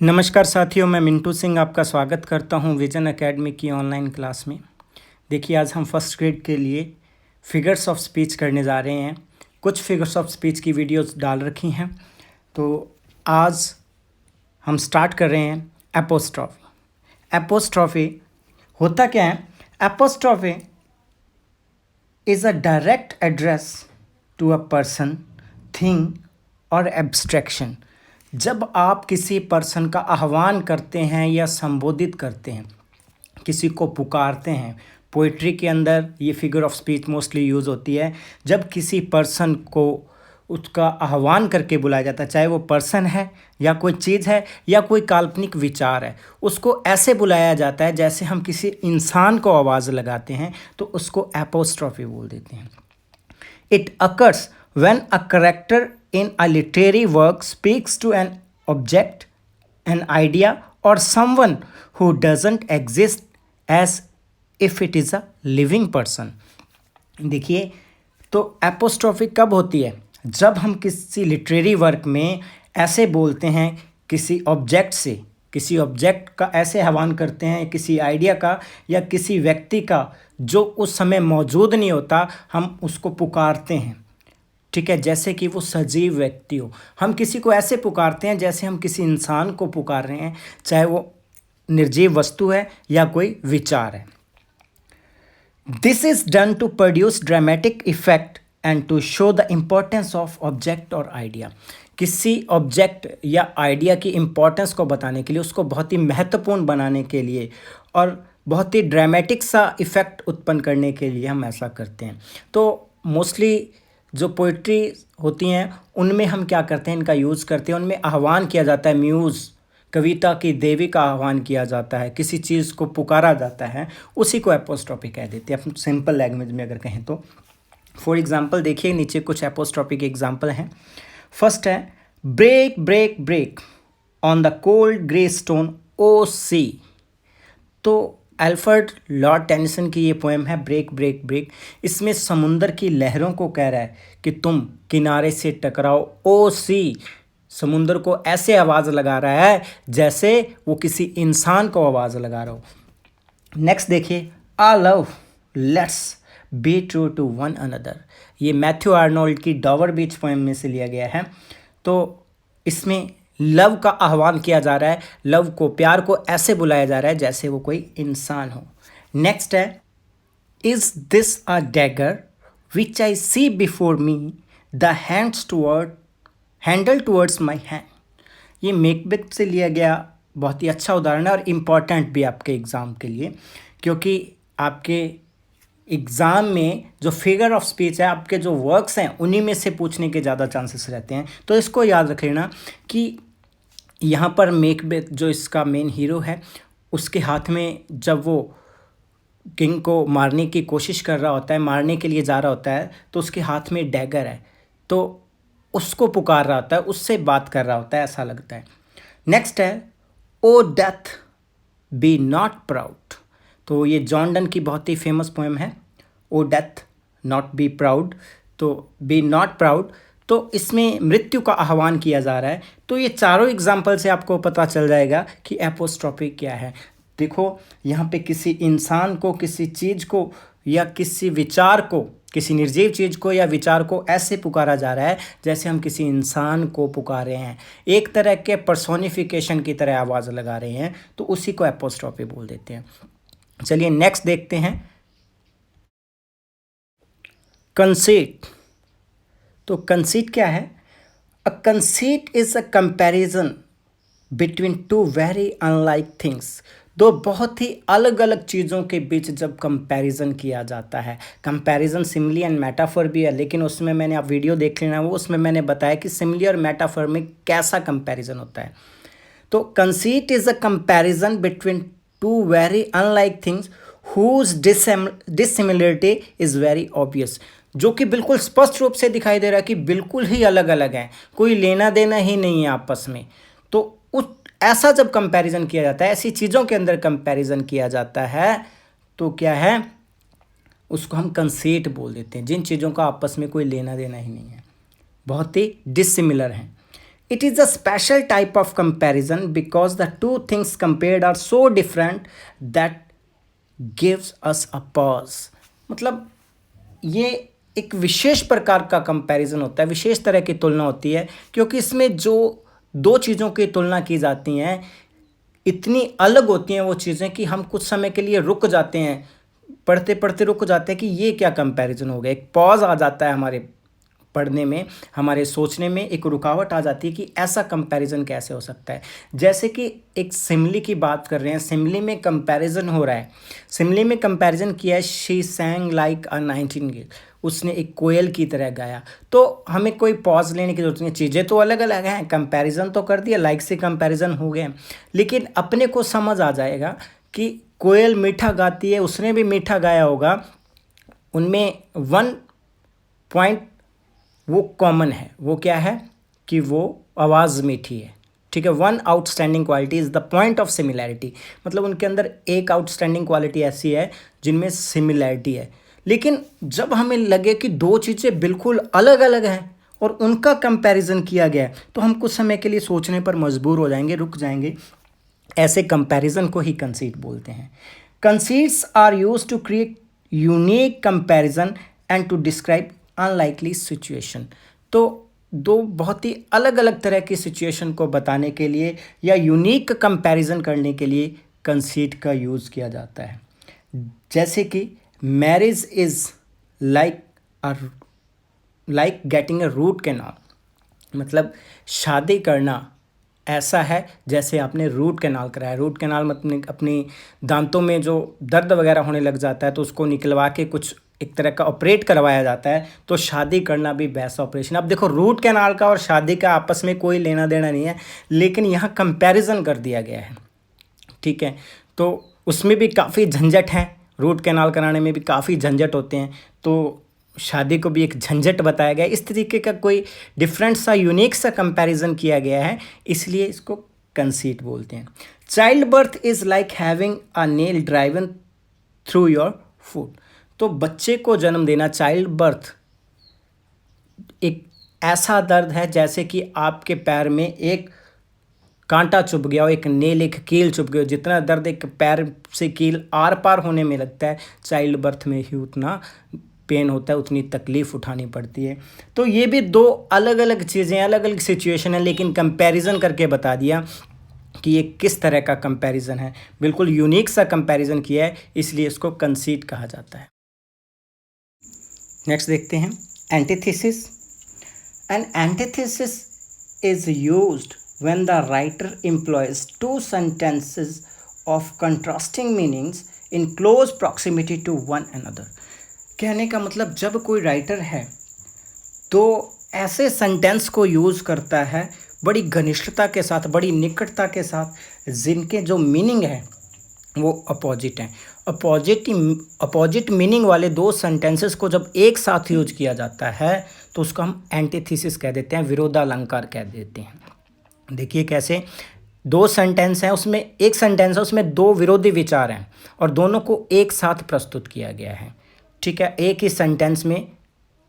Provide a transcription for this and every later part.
नमस्कार साथियों, मैं मिंटू सिंह आपका स्वागत करता हूं विजन एकेडमी की ऑनलाइन क्लास में। देखिए, आज हम फर्स्ट ग्रेड के लिए फिगर्स ऑफ स्पीच करने जा रहे हैं। कुछ फिगर्स ऑफ स्पीच की वीडियोस डाल रखी हैं, तो आज हम स्टार्ट कर रहे हैं एपोस्ट्रॉफी। एपोस्ट्रॉफी होता क्या है? Apostrophe is a direct address to a person, thing और एब्स्ट्रैक्शन। जब आप किसी पर्सन का आह्वान करते हैं या संबोधित करते हैं, किसी को पुकारते हैं, पोइट्री के अंदर ये figure of speech mostly use होती है। जब किसी पर्सन को उसका आह्वान करके बुलाया जाता है, चाहे वो पर्सन है या कोई चीज़ है या कोई काल्पनिक विचार है, उसको ऐसे बुलाया जाता है जैसे हम किसी इंसान को आवाज़ लगाते हैं, तो उसको एपोस्ट्रॉफी बोल देते हैं। It occurs when a character in a literary work speaks to an object, an idea, or someone who doesn't exist as if it is a living person. देखिए, तो एपोस्ट्रॉफी कब होती है? जब हम किसी लिटरेरी वर्क में ऐसे बोलते हैं किसी ऑब्जेक्ट से, किसी ऑब्जेक्ट का ऐसे आह्वान करते हैं, किसी आइडिया का या किसी व्यक्ति का जो उस समय मौजूद नहीं होता, हम उसको पुकारते हैं। ठीक है, जैसे कि वो सजीव व्यक्ति हो। हम किसी को ऐसे पुकारते हैं जैसे हम किसी इंसान को पुकार रहे हैं, चाहे वो निर्जीव वस्तु है या कोई विचार है। This is done to produce dramatic effect and to show the importance of object और idea। किसी ऑब्जेक्ट या आइडिया की इम्पोर्टेंस को बताने के लिए, उसको बहुत ही महत्वपूर्ण बनाने के लिए और बहुत ही ड्रामेटिक सा इफ़ेक्ट उत्पन्न करने के लिए हम ऐसा करते हैं। तो मोस्टली जो पोइट्री होती हैं उनमें हम क्या करते हैं, इनका यूज़ करते हैं। उनमें आह्वान किया जाता है, म्यूज़, कविता की देवी का आह्वान किया जाता है, किसी चीज़ को पुकारा जाता है, उसी को एपोस्ट्रॉफी कह देते हैं, अपनी सिंपल लैंग्वेज में अगर कहें तो। फॉर एग्जांपल देखिए, नीचे कुछ एपोस्ट्रॉफी के एग्जांपल हैं। फर्स्ट है break break break on the cold grey stone O sea. तो अल्फ्रेड लॉर्ड टेनिसन की ये पोएम है ब्रेक ब्रेक ब्रेक। इसमें समुंदर की लहरों को कह रहा है कि तुम किनारे से टकराओ। ओ सी, समुंदर को ऐसे आवाज़ लगा रहा है जैसे वो किसी इंसान को आवाज़ लगा रहा हो। नेक्स्ट देखिए, ah love let's be true to one another. ये मैथ्यू आर्नोल्ड की डॉवर बीच पोएम में से लिया गया है। तो इसमें लव का आह्वान किया जा रहा है, लव को, प्यार को ऐसे बुलाया जा रहा है जैसे वो कोई इंसान हो। नेक्स्ट है is this a dagger which I see before me the handle towards my hand. ये मेकबेथ से लिया गया बहुत ही अच्छा उदाहरण है और इम्पॉर्टेंट भी आपके एग्ज़ाम के लिए, क्योंकि आपके एग्ज़ाम में जो फिगर ऑफ स्पीच है, आपके जो वर्क्स हैं, उन्हीं में से पूछने के ज़्यादा चांसेस रहते हैं। तो इसको याद रख लेना कि यहाँ पर मेकबेथ जो इसका मेन हीरो है, उसके हाथ में जब वो किंग को मारने की कोशिश कर रहा होता है, मारने के लिए जा रहा होता है, तो उसके हाथ में डैगर है, तो उसको पुकार रहा होता है, उससे बात कर रहा होता है, ऐसा लगता है। नेक्स्ट है O death be not proud. तो ये जॉन डन की बहुत ही फेमस पोएम है, O death not be proud. तो बी नॉट प्राउड, तो इसमें मृत्यु का आह्वान किया जा रहा है। तो ये चारों एग्जाम्पल से आपको पता चल जाएगा कि एपोस्ट्रॉफी क्या है। देखो, यहाँ पे किसी इंसान को, किसी चीज़ को या किसी विचार को, किसी निर्जीव चीज़ को या विचार को ऐसे पुकारा जा रहा है जैसे हम किसी इंसान को पुकार रहे हैं, एक तरह के पर्सोनिफिकेशन की तरह आवाज़ लगा रहे हैं, तो उसी को एपोस्ट्रॉफी बोल देते हैं। चलिए नेक्स्ट देखते हैं, कंसीट। तो कंसीट क्या है? A conceit is a comparison between two very unlike things. दो बहुत ही अलग अलग चीज़ों के बीच जब कंपैरिजन किया जाता है। कंपैरिजन सिमिली एंड मेटाफर भी है, लेकिन उसमें मैंने, आप वीडियो देख लेना, वो उसमें मैंने बताया कि सिमिली और मेटाफर में कैसा कंपैरिजन होता है। तो conceit is a comparison between two very unlike things whose dissimilarity is very obvious. जो कि बिल्कुल स्पष्ट रूप से दिखाई दे रहा है कि बिल्कुल ही अलग अलग हैं, कोई लेना देना ही नहीं है आपस में। तो उस ऐसा जब कंपैरिजन किया जाता है, ऐसी चीज़ों के अंदर कंपैरिजन किया जाता है, तो क्या है, उसको हम कंसीट बोल देते हैं, जिन चीज़ों का आपस में कोई लेना देना ही नहीं है, बहुत ही डिसिमिलर हैं। It is a special type of comparison because the two things compared are so different that gives us a pause. मतलब ये एक विशेष प्रकार का कंपैरिजन होता है, विशेष तरह की तुलना होती है, क्योंकि इसमें जो दो चीज़ों की तुलना की जाती हैं इतनी अलग होती हैं वो चीज़ें कि हम कुछ समय के लिए रुक जाते हैं, पढ़ते पढ़ते रुक जाते हैं कि ये क्या कंपैरिजन हो गया। एक पॉज आ जाता है हमारे पढ़ने में, हमारे सोचने में एक रुकावट आ जाती है कि ऐसा कंपैरिजन कैसे हो सकता है। जैसे कि एक सिमली की बात कर रहे हैं, सिमली में कंपैरिजन हो रहा है, सिमली में कंपैरिजन किया है, शी सैंग लाइक अ नाइटिंगेल, उसने एक कोयल की तरह गाया। तो हमें कोई पॉज लेने की जरूरत नहीं, चीज़ें तो अलग अलग हैं, कंपैरिजन तो कर दिया, लाइक से कंपैरिजन हो गए, लेकिन अपने को समझ आ जाएगा कि कोयल मीठा गाती है, उसने भी मीठा गाया होगा, उनमें वन पॉइंट वो कॉमन है, वो क्या है कि वो आवाज़ मीठी है, ठीक है। One outstanding quality is the point of similarity, मतलब उनके अंदर एक आउटस्टैंडिंग क्वालिटी ऐसी है जिनमें सिमिलैरिटी है। लेकिन जब हमें लगे कि दो चीज़ें बिल्कुल अलग अलग हैं और उनका कंपैरिजन किया गया है, तो हम कुछ समय के लिए सोचने पर मजबूर हो जाएंगे, रुक जाएंगे। ऐसे कंपैरिजन को ही कंसीट बोलते हैं। Conceits are used to create unique comparison and to describe unlikely situation. तो दो बहुत ही अलग अलग तरह की सिचुएशन को बताने के लिए या यूनिक कंपैरिजन करने के लिए कंसीट का यूज़ किया जाता है। जैसे कि marriage is like getting a root canal, मतलब शादी करना ऐसा है जैसे आपने रूट कैनाल कराया। रूट कैनाल मतलब अपनी दांतों में जो दर्द वगैरह होने लग जाता है तो उसको निकलवा के कुछ एक तरह का ऑपरेट करवाया जाता है, तो शादी करना भी वैसा ऑपरेशन। अब देखो, रूट कैनाल का और शादी का आपस में कोई लेना देना नहीं है, लेकिन यहाँ कंपैरिजन कर दिया गया है, ठीक है। तो उसमें भी काफ़ी झंझट है, रूट कैनाल कराने में भी काफ़ी झंझट होते हैं, तो शादी को भी एक झंझट बताया गया है। इस तरीके का कोई डिफरेंट सा यूनिक सा कंपैरिजन किया गया है, इसलिए इसको कंसीट बोलते हैं। Child birth is like having a nail driven through your foot. तो बच्चे को जन्म देना, चाइल्ड बर्थ, एक ऐसा दर्द है जैसे कि आपके पैर में एक कांटा चुभ गया हो, एक नेल, एक कील चुभ गया हो। जितना दर्द एक पैर से कील आर पार होने में लगता है, चाइल्ड बर्थ में ही उतना पेन होता है, उतनी तकलीफ़ उठानी पड़ती है। तो ये भी दो अलग अलग चीज़ें, अलग अलग सिचुएशन है, लेकिन कंपैरिजन करके बता दिया कि ये किस तरह का कंपैरिजन है। बिल्कुल यूनिक सा कंपैरिजन किया है, इसलिए इसको कंसीट कहा जाता है। नेक्स्ट देखते हैं antithesis. An antithesis is used when the writer employs two sentences of contrasting meanings in close proximity to one another. कहने का मतलब, जब कोई राइटर है तो ऐसे सेंटेंस को यूज़ करता है बड़ी घनिष्ठता के साथ, बड़ी निकटता के साथ, जिनके जो मीनिंग है वो अपोजिट हैं। अपोजिट मीनिंग वाले दो सेंटेंसेस को जब एक साथ यूज किया जाता है तो उसको हम एंटीथेसिस कह देते हैं, विरोधालंकार कह देते हैं। देखिए कैसे, दो सेंटेंस हैं, उसमें एक सेंटेंस है, उसमें दो विरोधी विचार हैं और दोनों को एक साथ प्रस्तुत किया गया है, ठीक है। एक ही सेंटेंस में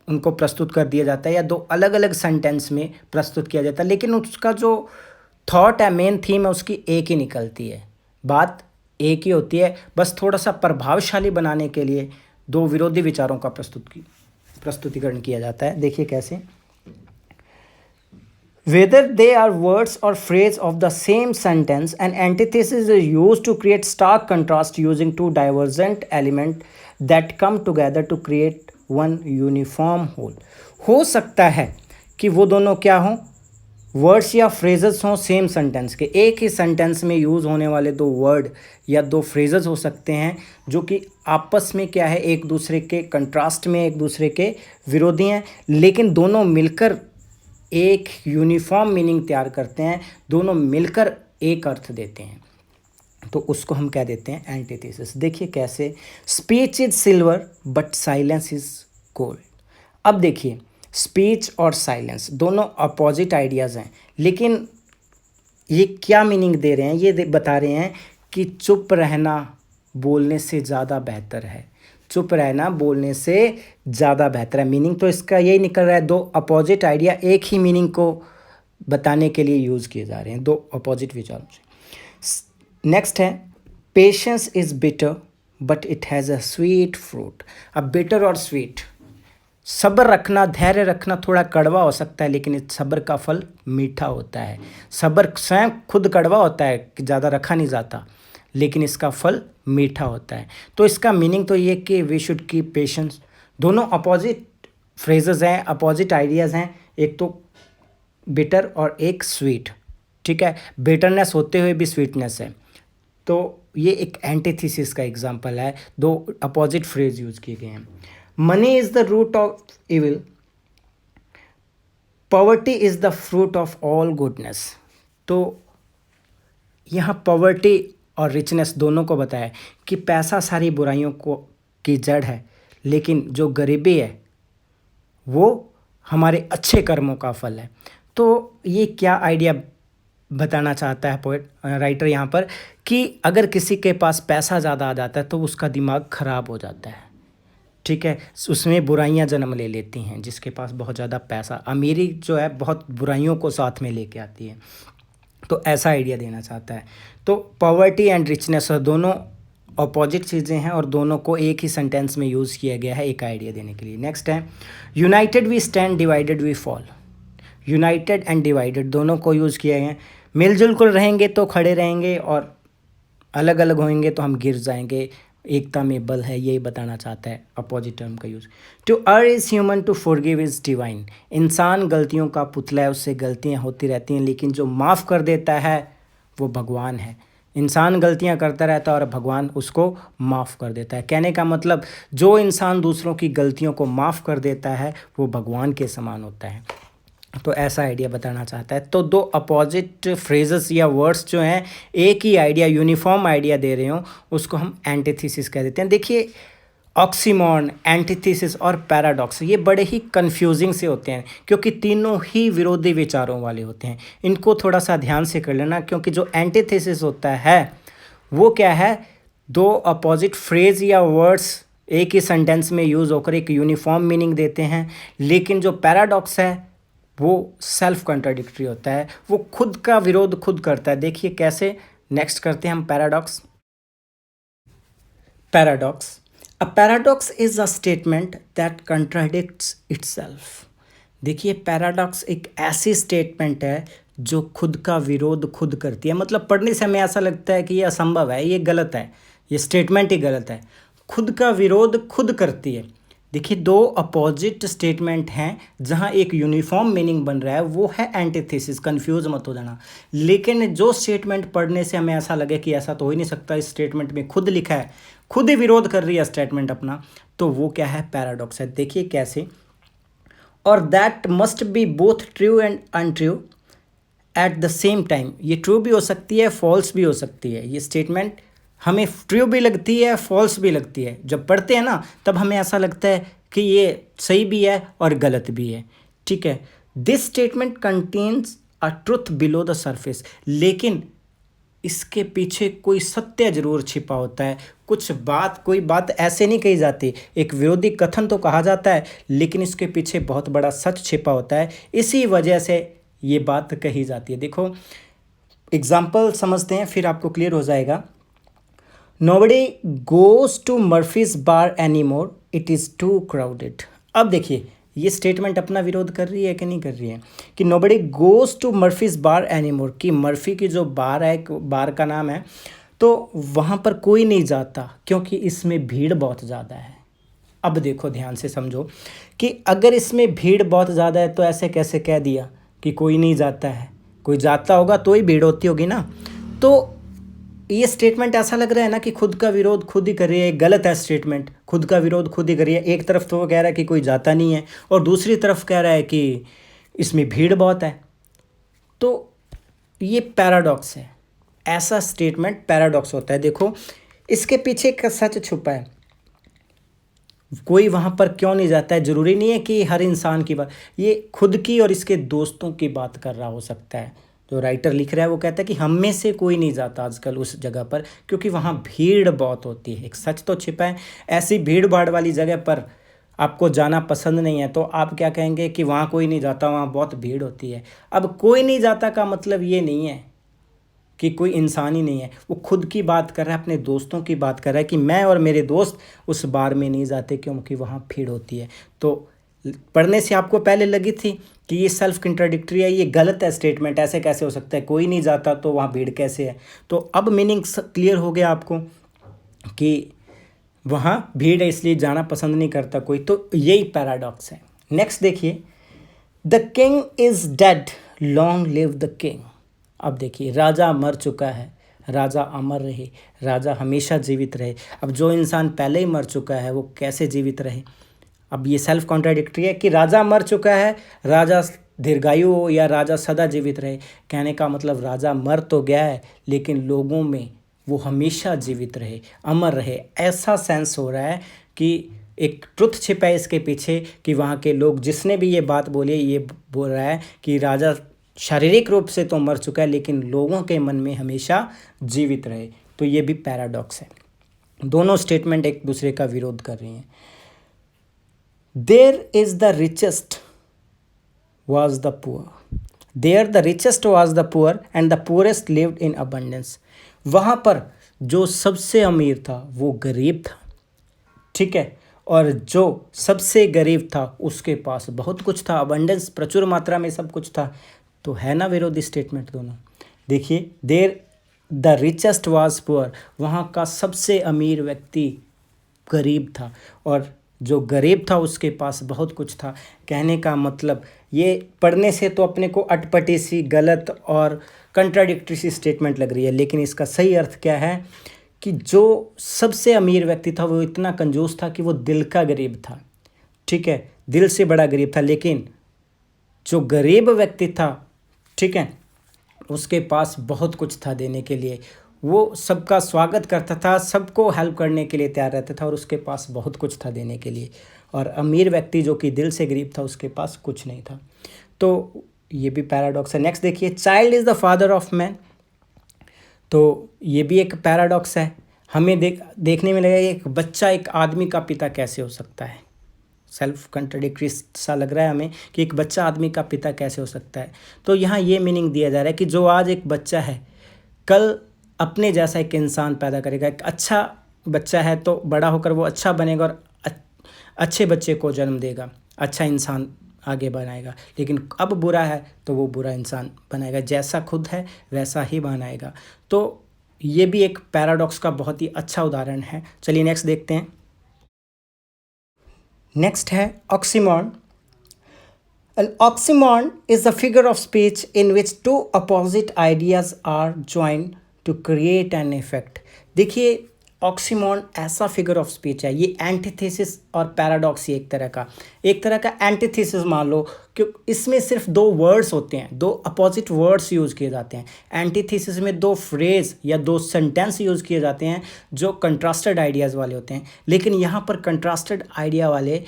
उनको प्रस्तुत कर दिया जाता है या दो अलग अलग सेंटेंस में प्रस्तुत किया जाता है, लेकिन उसका जो थॉट है, मेन थीम है, उसकी एक ही निकलती है, बात एक ही होती है। बस थोड़ा सा प्रभावशाली बनाने के लिए दो विरोधी विचारों का प्रस्तुतिकरण किया जाता है। देखिए कैसे, whether they are words or phrase of the same sentence, an antithesis is used to create stark contrast using two divergent elements that come together to create one uniform whole। हो सकता है कि वो दोनों क्या हों, वर्ड्स या phrases हों सेम सेंटेंस के, एक ही सेंटेंस में यूज़ होने वाले दो वर्ड या दो फ्रेजेस हो सकते हैं जो कि आपस में क्या है, एक दूसरे के कंट्रास्ट में, एक दूसरे के विरोधी हैं, लेकिन दोनों मिलकर एक यूनिफॉर्म मीनिंग तैयार करते हैं, दोनों मिलकर एक अर्थ देते हैं, तो उसको हम कह देते हैं एंटीथेसिस। देखिए कैसे, speech is silver but silence is gold. अब देखिए, स्पीच और साइलेंस दोनों अपोजिट आइडियाज़ हैं, लेकिन ये क्या मीनिंग दे रहे हैं, ये बता रहे हैं कि चुप रहना बोलने से ज़्यादा बेहतर है, चुप रहना बोलने से ज़्यादा बेहतर है। मीनिंग तो इसका यही निकल रहा है, दो अपोजिट आइडिया एक ही मीनिंग को बताने के लिए यूज़ किए जा रहे हैं, दो अपोजिट विचारों से। नेक्स्ट है patience is bitter but it has a sweet fruit. अब बिटर और स्वीट, सब्र रखना, धैर्य रखना थोड़ा कड़वा हो सकता है, लेकिन इस सब्र का फल मीठा होता है। सब्र स्वयं खुद कड़वा होता है कि ज़्यादा रखा नहीं जाता, लेकिन इसका फल मीठा होता है। तो इसका मीनिंग तो ये कि वी शुड कीप पेशेंस। दोनों अपोजिट फ्रेजेस हैं, अपोजिट आइडियाज़ हैं, एक तो बिटर और एक स्वीट। ठीक है, बिटरनेस होते हुए भी स्वीटनेस है, तो ये एक एंटीथीसिस का एग्जांपल है, दो अपोजिट फ्रेज यूज़ किए गए हैं। Money is the root of evil, poverty is the fruit of all goodness. तो यहाँ पॉवर्टी और रिचनेस दोनों को बताया कि पैसा सारी बुराइयों को की जड़ है, लेकिन जो गरीबी है वो हमारे अच्छे कर्मों का फल है। तो ये क्या आइडिया बताना चाहता है पोएट राइटर यहाँ पर, कि अगर किसी के पास पैसा ज़्यादा आ जाता है तो उसका दिमाग ख़राब हो जाता है। ठीक है, उसमें बुराइयां जन्म ले लेती हैं। जिसके पास बहुत ज़्यादा पैसा, अमीरी जो है बहुत बुराइयों को साथ में लेके आती है। तो ऐसा आइडिया देना चाहता है। तो पॉवर्टी एंड रिचनेस दोनों अपोजिट चीज़ें हैं और दोनों को एक ही सेंटेंस में यूज़ किया गया है एक आइडिया देने के लिए। नेक्स्ट है united we stand, divided we fall. United and divided दोनों को यूज़ किया गया है। मिलजुल कर रहेंगे तो खड़े रहेंगे और अलग अलग होंगे तो हम गिर जाएंगे। एकता में बल है, यही बताना चाहता है अपोजिट टर्म का use. To err is human, to forgive is divine. इंसान गलतियों का पुतला है, उससे गलतियां होती रहती हैं, लेकिन जो माफ़ कर देता है वो भगवान है। इंसान गलतियां करता रहता है और भगवान उसको माफ़ कर देता है। कहने का मतलब जो इंसान दूसरों की गलतियों को माफ़ कर देता है वो भगवान के समान होता है। तो ऐसा आइडिया बताना चाहता है। तो दो अपोजिट फ्रेजेस या वर्ड्स जो हैं एक ही आइडिया, यूनिफॉर्म आइडिया दे रहे हो, उसको हम एंटीथेसिस कह देते हैं। देखिए ऑक्सीमोरन, एंटीथेसिस और पैराडॉक्स ये बड़े ही कंफ्यूजिंग से होते हैं, क्योंकि तीनों ही विरोधी विचारों वाले होते हैं। इनको थोड़ा सा ध्यान से कर लेना, क्योंकि जो एंटीथेसिस होता है वो क्या है, दो अपोजिट फ्रेज या वर्ड्स एक ही सेंटेंस में यूज़ होकर एक यूनिफॉर्म मीनिंग देते हैं। लेकिन जो पैराडॉक्स है वो सेल्फ कॉन्ट्राडिक्टरी होता है, वो खुद का विरोध खुद करता है। देखिए कैसे, नेक्स्ट करते हैं हम paradox. Paradox, a paradox is a statement that contradicts itself. देखिए पैराडॉक्स एक ऐसी स्टेटमेंट है जो खुद का विरोध खुद करती है। मतलब पढ़ने से हमें ऐसा लगता है कि ये असंभव है, ये गलत है, ये स्टेटमेंट ही गलत है। खुद का विरोध खुद करती है। देखिए दो अपोजिट स्टेटमेंट हैं जहां एक यूनिफॉर्म मीनिंग बन रहा है, वो है एंटीथेसिस। कंफ्यूज मत हो जाना। लेकिन जो स्टेटमेंट पढ़ने से हमें ऐसा लगे कि ऐसा तो हो ही नहीं सकता, इस स्टेटमेंट में खुद लिखा है, खुद ही विरोध कर रही है स्टेटमेंट अपना, तो वो क्या है, पैराडॉक्स है। देखिए कैसे, और that must be both true and untrue at the same time. ये ट्रू भी हो सकती है, फॉल्स भी हो सकती है। ये स्टेटमेंट हमें ट्रू भी लगती है, फॉल्स भी लगती है। जब पढ़ते हैं ना तब हमें ऐसा लगता है कि ये सही भी है और गलत भी है। ठीक है, this statement contains a truth below the surface. लेकिन इसके पीछे कोई सत्य जरूर छिपा होता है। कुछ बात, कोई बात ऐसे नहीं कही जाती। एक विरोधी कथन तो कहा जाता है, लेकिन इसके पीछे बहुत बड़ा सच छिपा होता है। इसी वजह से ये बात कही जाती है। देखो एग्जाम्पल समझते हैं, फिर आपको क्लियर हो जाएगा। Nobody goes to Murphy's bar anymore, it is too crowded। अब देखिए ये स्टेटमेंट अपना विरोध कर रही है कि नहीं कर रही है, कि nobody goes to Murphy's bar anymore, कि मर्फी की जो बार है, बार का नाम है, तो वहाँ पर कोई नहीं जाता क्योंकि इसमें भीड़ बहुत ज़्यादा है। अब देखो ध्यान से समझो कि अगर इसमें भीड़ बहुत ज़्यादा है तो ऐसे कैसे कह दिया कि कोई नहीं जाता है, कोई जाता होगा तो ही भीड़ होती होगी ना। तो ये स्टेटमेंट ऐसा लग रहा है ना कि खुद का विरोध खुद ही कर रही है। गलत है स्टेटमेंट, खुद का विरोध खुद ही कर रही है। एक तरफ तो वो कह रहा है कि कोई जाता नहीं है और दूसरी तरफ कह रहा है कि इसमें भीड़ बहुत है। तो ये पैराडॉक्स है, ऐसा स्टेटमेंट पैराडॉक्स होता है। देखो इसके पीछे का सच छुपा है। कोई वहाँ पर क्यों नहीं जाता है, ज़रूरी नहीं है कि हर इंसान की बात, ये खुद की और इसके दोस्तों की बात कर रहा हो सकता है। जो राइटर लिख रहा है वो कहता है कि हम में से कोई नहीं जाता आजकल उस जगह पर क्योंकि वहाँ भीड़ बहुत होती है। एक सच तो छिपा है, ऐसी भीड़ भाड़ वाली जगह पर आपको जाना पसंद नहीं है, तो आप क्या कहेंगे कि वहाँ कोई नहीं जाता, वहाँ बहुत भीड़ होती है। अब कोई नहीं जाता का मतलब ये नहीं है कि कोई इंसान ही नहीं है, वो खुद की बात कर रहा है, अपने दोस्तों की बात कर रहा है कि मैं और मेरे दोस्त उस बार में नहीं जाते क्योंकि वहाँ भीड़ होती है। तो पढ़ने से आपको पहले लगी थी कि ये सेल्फ कंट्राडिक्टरी है, ये गलत है स्टेटमेंट, ऐसे कैसे हो सकता है, कोई नहीं जाता तो वहाँ भीड़ कैसे है। तो अब मीनिंग क्लियर हो गया आपको कि वहाँ भीड़ है इसलिए जाना पसंद नहीं करता कोई। तो यही पैराडॉक्स है। नेक्स्ट देखिए, the king is dead, long live the king. अब देखिए, राजा मर चुका है, राजा अमर रहे, राजा हमेशा जीवित रहे। अब जो इंसान पहले ही मर चुका है वो कैसे जीवित रहे। अब ये सेल्फ कॉन्ट्राडिक्टरी है कि राजा मर चुका है, राजा दीर्घायु हो या राजा सदा जीवित रहे। कहने का मतलब राजा मर तो गया है लेकिन लोगों में वो हमेशा जीवित रहे, अमर रहे। ऐसा सेंस हो रहा है कि एक ट्रुथ छिपा है इसके पीछे कि वहाँ के लोग, जिसने भी ये बात बोली है, ये बोल रहा है कि राजा शारीरिक रूप से तो मर चुका है लेकिन लोगों के मन में हमेशा जीवित रहे। तो ये भी पैराडॉक्स है। दोनों स्टेटमेंट एक दूसरे का विरोध कर रही हैं। There is the richest was the poor. There the richest was the poor and the poorest lived in abundance. वहाँ पर जो सबसे अमीर था वो गरीब था, ठीक है, और जो सबसे गरीब था उसके पास बहुत कुछ था, अबंडेंस, प्रचुर मात्रा में सब कुछ था। तो है ना विरोधी स्टेटमेंट दोनों। देखिए, there the richest was poor, वहाँ का सबसे अमीर व्यक्ति गरीब था और जो गरीब था उसके पास बहुत कुछ था। कहने का मतलब ये पढ़ने से तो अपने को अटपटी सी, गलत और कंट्राडिक्टरी सी स्टेटमेंट लग रही है, लेकिन इसका सही अर्थ क्या है कि जो सबसे अमीर व्यक्ति था वो इतना कंजूस था कि वो दिल का गरीब था, ठीक है, दिल से बड़ा गरीब था। लेकिन जो गरीब व्यक्ति था, ठीक है, उसके पास बहुत कुछ था देने के लिए, वो सबका स्वागत करता था, सबको हेल्प करने के लिए तैयार रहता था और उसके पास बहुत कुछ था देने के लिए। और अमीर व्यक्ति जो कि दिल से गरीब था उसके पास कुछ नहीं था। तो ये भी पैराडॉक्स है। नेक्स्ट देखिए, child is the father of man. तो ये भी एक पैराडॉक्स है। हमें देखने में लगेगा एक बच्चा एक आदमी का पिता कैसे हो सकता है। सेल्फ कंट्राडिक्टरी सा लग रहा है हमें कि एक बच्चा आदमी का पिता कैसे हो सकता है। तो यहाँ ये मीनिंग दिया जा रहा है कि जो आज एक बच्चा है, कल अपने जैसा एक इंसान पैदा करेगा। एक अच्छा बच्चा है तो बड़ा होकर वो अच्छा बनेगा और अच्छे बच्चे को जन्म देगा, अच्छा इंसान आगे बनाएगा। लेकिन अब बुरा है तो वो बुरा इंसान बनाएगा, जैसा खुद है वैसा ही बनाएगा। तो ये भी एक पैराडॉक्स का बहुत ही अच्छा उदाहरण है। चलिए नेक्स्ट देखते हैं। नेक्स्ट है ऑक्सीमॉर्न। An oxymoron is a figure of speech in which two opposite ideas are joined to create an effect. देखिए, ऑक्सीमॉर्न ऐसा फिगर ऑफ स्पीच है, ये एंटीथेसिस और पैराडॉक्स, एक तरह का एंटीथेसिस मान लो, कि इसमें सिर्फ दो वर्ड्स होते हैं, दो अपोजिट वर्ड्स यूज़ किए जाते हैं। एंटीथेसिस में दो फ्रेज या दो सेंटेंस यूज़ किए जाते हैं जो कंट्रास्टेड आइडियाज़ वाले होते हैं। लेकिन यहाँ पर कंट्रास्टेड आइडिया वाले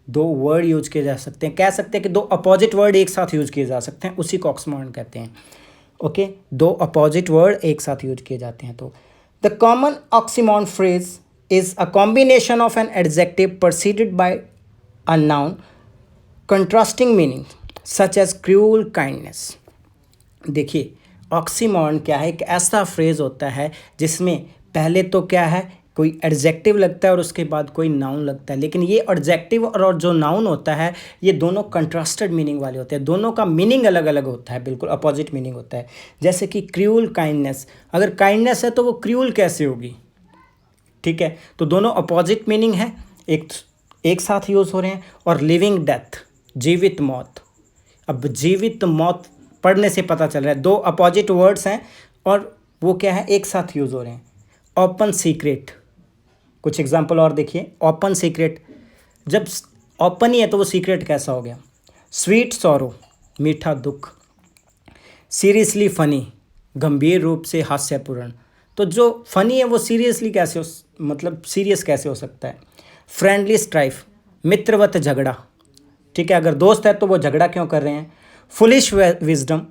दो वर्ड यूज किए जा सकते हैं, कह सकते हैं कि दो अपोजिट वर्ड एक साथ यूज किए जा सकते हैं, उसी को ऑक्सीमॉर्न कहते हैं। ओके, दो अपोजिट वर्ड एक साथ यूज किए जाते हैं। तो the common oxymoron phrase is a combination of an adjective preceded by a noun contrasting meaning such as cruel kindness. देखिए, ऑक्सीमॉर्न क्या है, एक ऐसा फ्रेज होता है जिसमें पहले तो क्या है, कोई एडजेक्टिव लगता है और उसके बाद कोई नाउन लगता है। लेकिन ये एडजेक्टिव और जो नाउन होता है ये दोनों कंट्रास्टेड मीनिंग वाले होते हैं, दोनों का मीनिंग अलग अलग होता है, बिल्कुल अपोजिट मीनिंग होता है। जैसे कि क्रूअल काइंडनेस, अगर काइंडनेस है तो वो क्रूअल कैसे होगी, ठीक है। तो दोनों अपोजिट मीनिंग है, एक साथ यूज़ हो रहे हैं। और लिविंग डेथ, जीवित मौत। अब जीवित मौत पढ़ने से पता चल रहा है दो अपोजिट वर्ड्स हैं और वो क्या है, एक साथ यूज़ हो रहे हैं। ओपन सीक्रेट, कुछ एग्जाम्पल और देखिए। ओपन सीक्रेट, जब ओपन ही है तो वो सीक्रेट कैसा हो गया। स्वीट सॉरो, मीठा दुख। सीरियसली फनी, गंभीर रूप से हास्यपूर्ण। तो जो फनी है वो सीरियसली कैसे मतलब सीरियस कैसे हो सकता है। फ्रेंडली स्ट्राइफ, मित्रवत झगड़ा, ठीक है, अगर दोस्त है तो वो झगड़ा क्यों कर रहे हैं। फुलिश विजडम,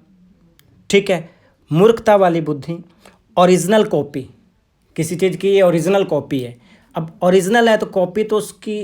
ठीक है, मूर्खता वाली बुद्धि। ओरिजिनल कॉपी, किसी चीज़ की ये ओरिजिनल कॉपी है। अब ओरिजिनल है तो कॉपी तो उसकी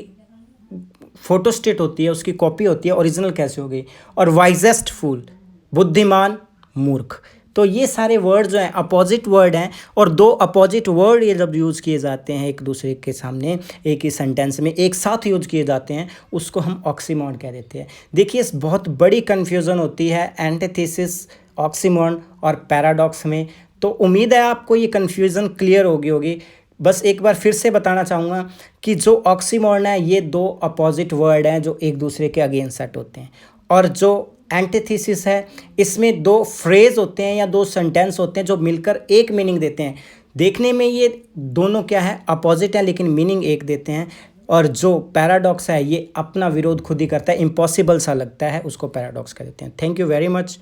फोटोस्टेट होती है, उसकी कॉपी होती है, ओरिजिनल कैसे हो गई। और वाइजेस्ट फूल, बुद्धिमान मूर्ख। तो ये सारे वर्ड जो हैं अपोजिट वर्ड हैं, और दो अपोजिट वर्ड ये जब यूज़ किए जाते हैं एक दूसरे के सामने एक ही सेंटेंस में एक साथ यूज़ किए जाते हैं, उसको हम ऑक्सीमोन कह देते हैं। देखिए इस बहुत बड़ी कन्फ्यूज़न होती है एंटीथेसिस, ऑक्सीमोन और पैराडॉक्स में। तो उम्मीद है आपको ये कन्फ्यूज़न क्लियर होगी। बस एक बार फिर से बताना चाहूँगा कि जो ऑक्सीमोन है ये दो अपोजिट वर्ड हैं जो एक दूसरे के अगेंस्ट सेट होते हैं, और जो एंटीथेसिस है इसमें दो फ्रेज होते हैं या दो सेंटेंस होते हैं जो मिलकर एक मीनिंग देते हैं। देखने में ये दोनों क्या है, अपोजिट हैं, लेकिन मीनिंग एक देते हैं। और जो पैराडॉक्स है ये अपना विरोध खुद ही करता है, इम्पॉसिबल सा लगता है, उसको पैराडॉक्स कह देते हैं। Thank you very much.